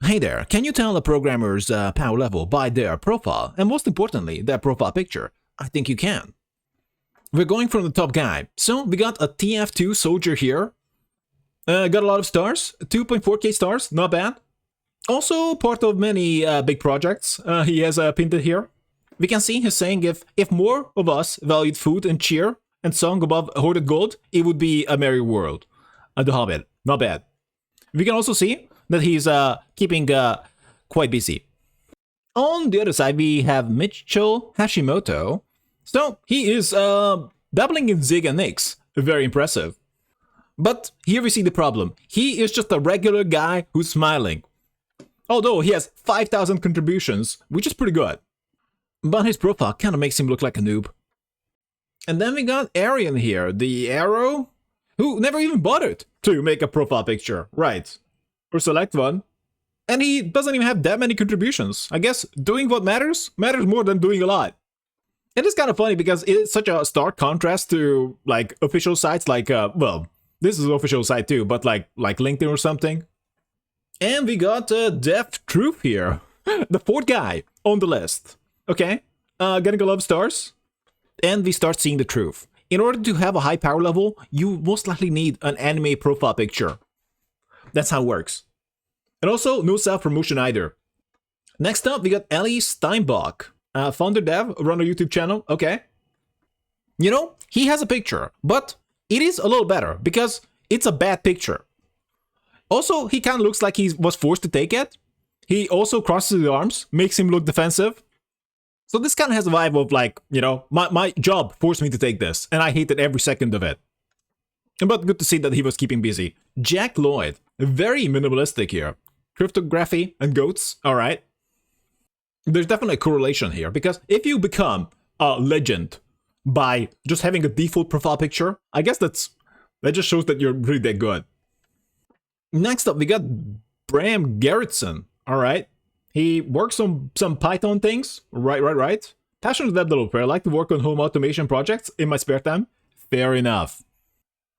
Hey there, can you tell a programmer's power level by their profile, and most importantly, their profile picture? I think you can. We're going from the top guy. So we got a TF2 soldier here. Got a lot of stars, 2.4k stars, not bad. Also part of many big projects he has pinned here. We can see he's saying if more of us valued food and cheer and song above hoarded gold, it would be a merry world. The Hobbit, not bad. We can also see that he's keeping quite busy. On the other side, we have Micho Hashimoto. So he is dabbling in Zig and Nix. Very impressive. But here we see the problem. He is just a regular guy who's smiling. Although he has 5,000 contributions, which is pretty good. But his profile kind of makes him look like a noob. And then we got Arian here, the arrow, who never even bothered to make a profile picture. Right. Or select one. And he doesn't even have that many contributions. I guess doing what matters more than doing a lot. It is kind of funny because it's such a stark contrast to like official sites like, well, this is an official site too, but like LinkedIn or something. And we got Deaf Truth here, the fourth guy on the list. Okay, getting a lot of stars. And we start seeing the truth. In order to have a high power level, you most likely need an anime profile picture. That's how it works. And also, no self-promotion either. Next up, we got Ellie Steinbach, founder dev, run a YouTube channel. Okay. You know, he has a picture, but it is a little better because it's a bad picture. Also, he kind of looks like he was forced to take it. He also crosses his arms, makes him look defensive. So this kind of has a vibe of like, you know, my job forced me to take this, and I hated every second of it. But good to see that he was keeping busy. Jack Lloyd, very minimalistic here. Cryptography and goats, alright. There's definitely a correlation here, because if you become a legend by just having a default profile picture, I guess that just shows that you're really that good. Next up, we got Bram Gerritsen, alright. He works on some Python things, right. Passionate web developer, I like to work on home automation projects in my spare time. Fair enough.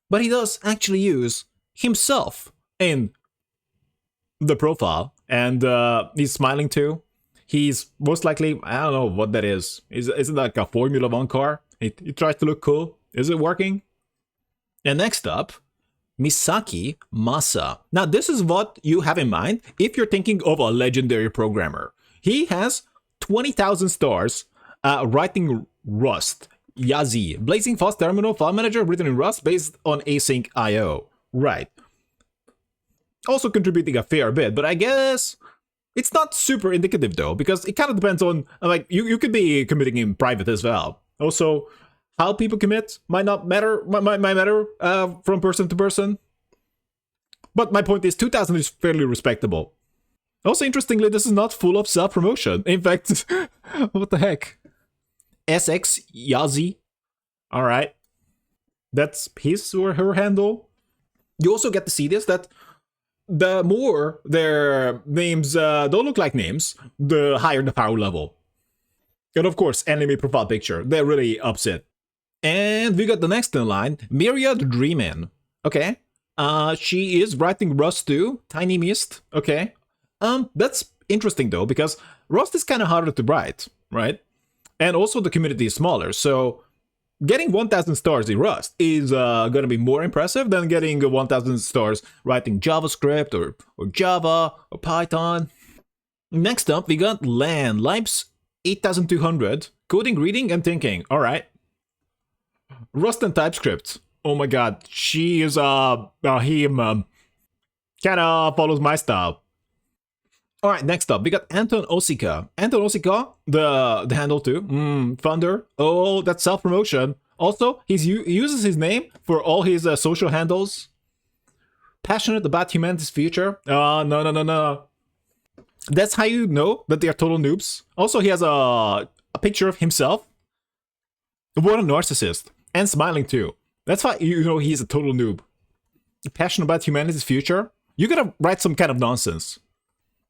But he does actually use himself in the profile, and he's smiling too. He's most likely, I don't know what that is. Is it like a Formula 1 car? He tries to look cool. Is it working? And next up, Misaki Masa. Now this is what you have in mind if you're thinking of a legendary programmer. He has 20,000 stars writing Rust. Yazi, Blazing Fast Terminal file manager written in Rust based on async IO. Right. Also contributing a fair bit, but I guess it's not super indicative though, because it kind of depends on, like, you could be committing in private as well. Also, how people commit might not matter, might matter from person to person. But my point is 2,000 is fairly respectable. Also, interestingly, this is not full of self-promotion. In fact, what the heck? SX Yazi. Alright. That's his or her handle. You also get to see this, that the more their names don't look like names, the higher the power level. And of course, anime profile picture. That really ups it. And we got the next in line, Myriad Dreamin. Okay. She is writing Rust too. Tiny Mist. Okay. That's interesting though, because Rust is kind of harder to write, right? And also the community is smaller, so getting 1,000 stars in Rust is gonna be more impressive than getting 1,000 stars writing JavaScript or Java or Python. Next up, we got Lan Lipes 8200, coding, reading, and thinking. Alright. Rust and TypeScript. Oh my god, she is kinda follows my style. Alright, next up, we got Anton Osika. Anton Osika, the handle too. Founder. Oh, that's self-promotion. Also, he uses his name for all his social handles. Passionate about humanity's future. No. That's how you know that they are total noobs. Also, he has a picture of himself. What a narcissist. And smiling too. That's why you know he's a total noob. Passionate about humanity's future. You gotta write some kind of nonsense.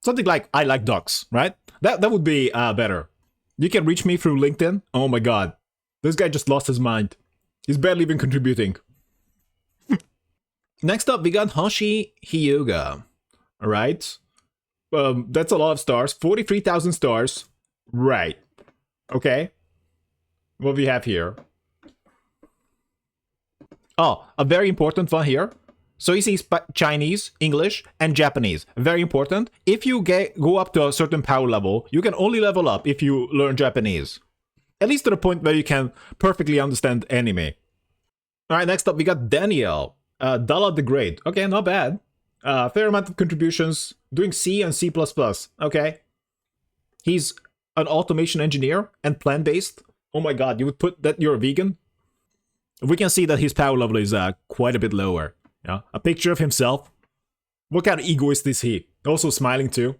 Something like, I like ducks, right? That would be better. You can reach me through LinkedIn. Oh my god. This guy just lost his mind. He's barely even contributing. Next up, we got Hoshi Hyuga. Alright. That's a lot of stars. 43,000 stars. Right. Okay. What we have here? Oh, a very important one here. So you see Chinese, English, and Japanese. Very important. If you go up to a certain power level, you can only level up if you learn Japanese. At least to the point where you can perfectly understand anime. Alright, next up we got Daniel. Dalla the Great. Okay, not bad. Fair amount of contributions. Doing C and C++. Okay. He's an automation engineer and plant-based. Oh my god, you would put that you're a vegan? We can see that his power level is quite a bit lower. Yeah, a picture of himself. What kind of egoist is he? Also smiling too.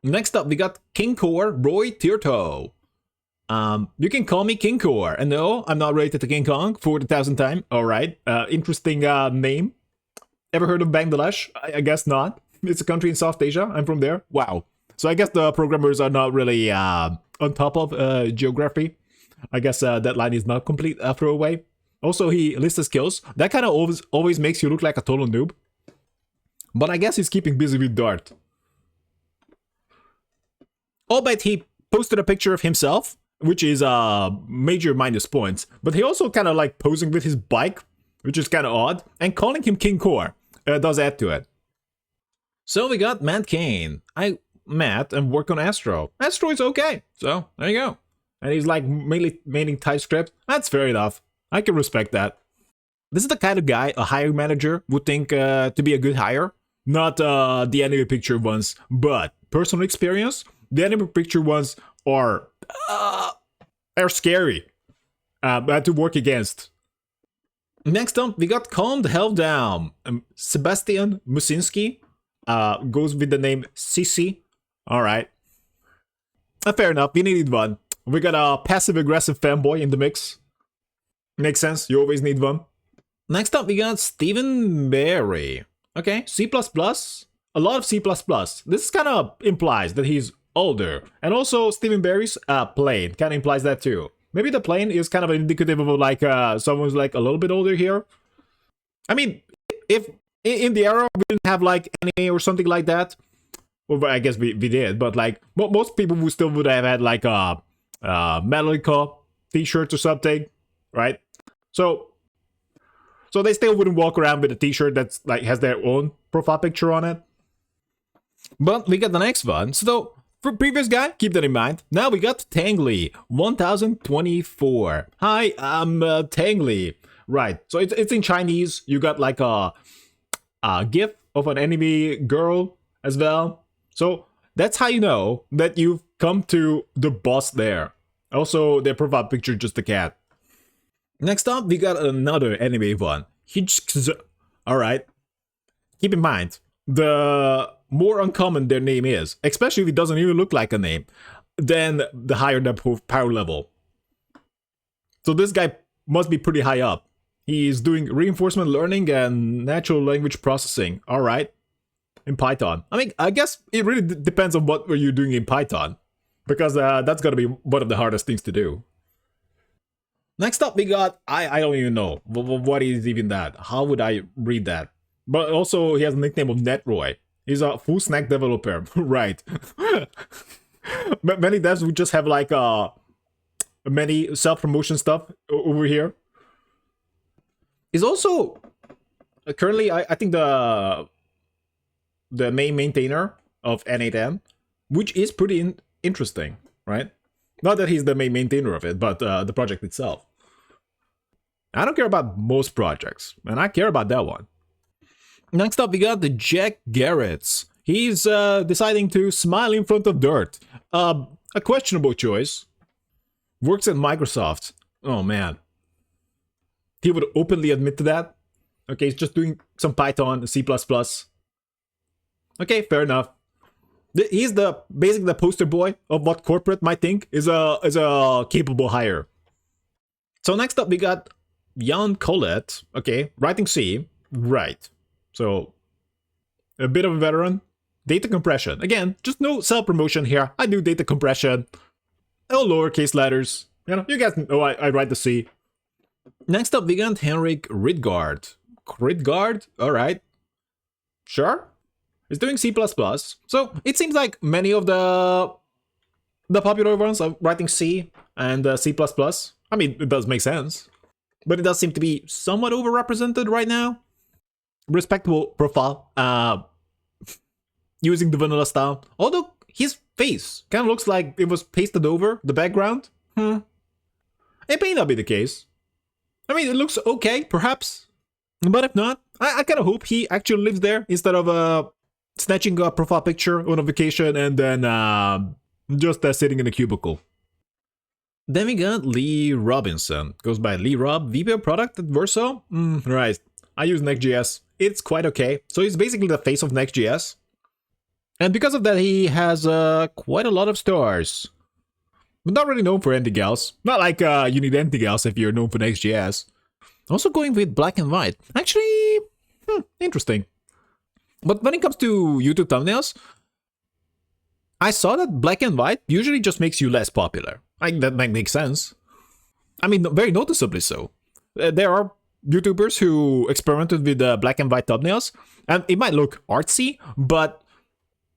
Next up, we got King Core Roy Tirto. You can call me King Core. And no, I'm not related to King Kong for the 1000th time. Alright, interesting name. Ever heard of Bangladesh? I guess not. It's a country in South Asia. I'm from there. Wow. So I guess the programmers are not really on top of geography. I guess that line is not complete throwaway. Also, he lists his skills. That kind of always makes you look like a total noob. But I guess he's keeping busy with Dart. Albeit he posted a picture of himself, which is major minus points. But he also kind of like posing with his bike, which is kind of odd. And calling him King Core does add to it. So we got Matt Kane. I met and work on Astro. Astro is okay. So there you go. And he's like mainly TypeScript. That's fair enough. I can respect that. This is the kind of guy a hiring manager would think to be a good hire. Not the anime picture ones, but personal experience. The anime picture ones are scary to work against. Next up, we got Calm the Hell Down. Sebastian Musinski goes with the name Sissy. Alright. Fair enough, we needed one. We got a passive-aggressive fanboy in the mix. Makes sense, you always need one. Next up, we got Stephen Berry. Okay, C++. A lot of C++. This kind of implies that he's older. And also, Stephen Berry's plane kind of implies that too. Maybe the plane is kind of indicative of like someone's like a little bit older here. I mean, if in the era we didn't have like anime or something like that, well, I guess we did, but like most people would have had like a Metallica t-shirt or something, right? So they still wouldn't walk around with a t-shirt that's like has their own profile picture on it. But we got the next one. So for previous guy, keep that in mind. Now we got Tangly 1024. Hi, I'm Tangly. Right. So it's in Chinese. You got like a gif of an anime girl as well. So that's how you know that you've come to the boss there. Also, their profile picture just a cat. Next up, we got another anime one. Alright. Keep in mind, the more uncommon their name is, especially if it doesn't even look like a name, then the higher the power level. So this guy must be pretty high up. He's doing reinforcement learning and natural language processing. Alright. In Python. I mean, I guess it really depends on what you're doing in Python. Because that's gonna be one of the hardest things to do. Next up, we got, I don't even know. What is even that? How would I read that? But also, he has a nickname of Netroy. He's a full stack developer. Right. Many devs would just have like many self-promotion stuff over here. He's also currently, I think the main maintainer of N8N, which is pretty interesting, right? Not that he's the main maintainer of it, but the project itself. I don't care about most projects, and I care about that one. Next up, we got the Jack Garretts. He's deciding to smile in front of dirt. A questionable choice. Works at Microsoft. Oh man. He would openly admit to that. Okay, he's just doing some Python, C++. Okay, fair enough. He's basically the poster boy of what corporate might think is a capable hire. So next up we got Jan Collette. Okay, writing C. Right. So a bit of a veteran. Data compression. Again, just no self-promotion here. I do data compression. No lowercase letters. You know, you guys know I write the C. Next up we got Henrik Ridgard. Ridgard? Alright. Sure. It's doing C++. So it seems like many of the popular ones are writing C and C++. I mean, it does make sense. But it does seem to be somewhat overrepresented right now. Respectable profile. Using the vanilla style. Although his face kind of looks like it was pasted over the background. It may not be the case. I mean, it looks okay, perhaps. But if not, I kind of hope he actually lives there instead of snatching a profile picture on a vacation and then just sitting in a cubicle. Then we got Lee Robinson. Goes by Lee Rob, VP of Product at Verso. Right. I use Next.js. It's quite okay. So he's basically the face of Next.js. And because of that, he has quite a lot of stars. But not really known for anything else. Not like you need anything else if you're known for Next.js. Also going with black and white. Actually, interesting. But when it comes to YouTube thumbnails, I saw that black and white usually just makes you less popular. That might make sense. I mean, very noticeably so. There are YouTubers who experimented with black and white thumbnails, and it might look artsy, but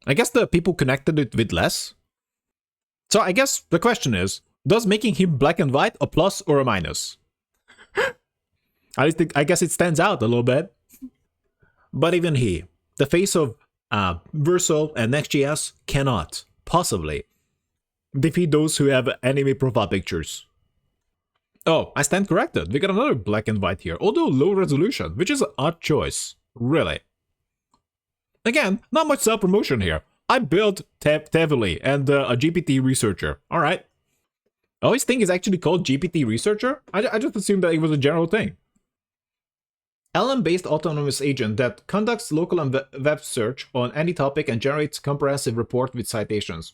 I guess the people connected it with less. So I guess the question is, does making him black and white a plus or a minus? I guess it stands out a little bit. But even he, the face of Verso and Next.js, cannot possibly defeat those who have anime profile pictures. Oh, I stand corrected. We got another black and white here, although low resolution, which is an odd choice. Really. Again, not much self-promotion here. I built Tevily and a GPT researcher. Alright. Oh, his thing is actually called GPT researcher? I just assumed that it was a general thing. LM-based autonomous agent that conducts local and web search on any topic and generates comprehensive report with citations.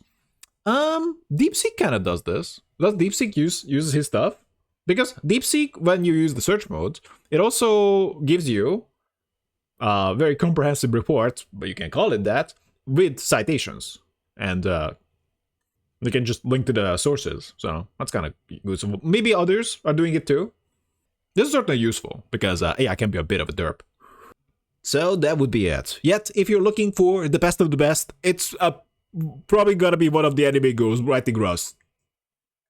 DeepSeek kind of does this. Does DeepSeek uses his stuff? Because DeepSeek, when you use the search mode, it also gives you a very comprehensive report, but you can call it that, with citations. And you can just link to the sources. So that's kind of good. So maybe others are doing it too. This is certainly useful, because AI can be a bit of a derp. So that would be it. Yet, if you're looking for the best of the best, it's probably gonna be one of the anime gurus writing Rust.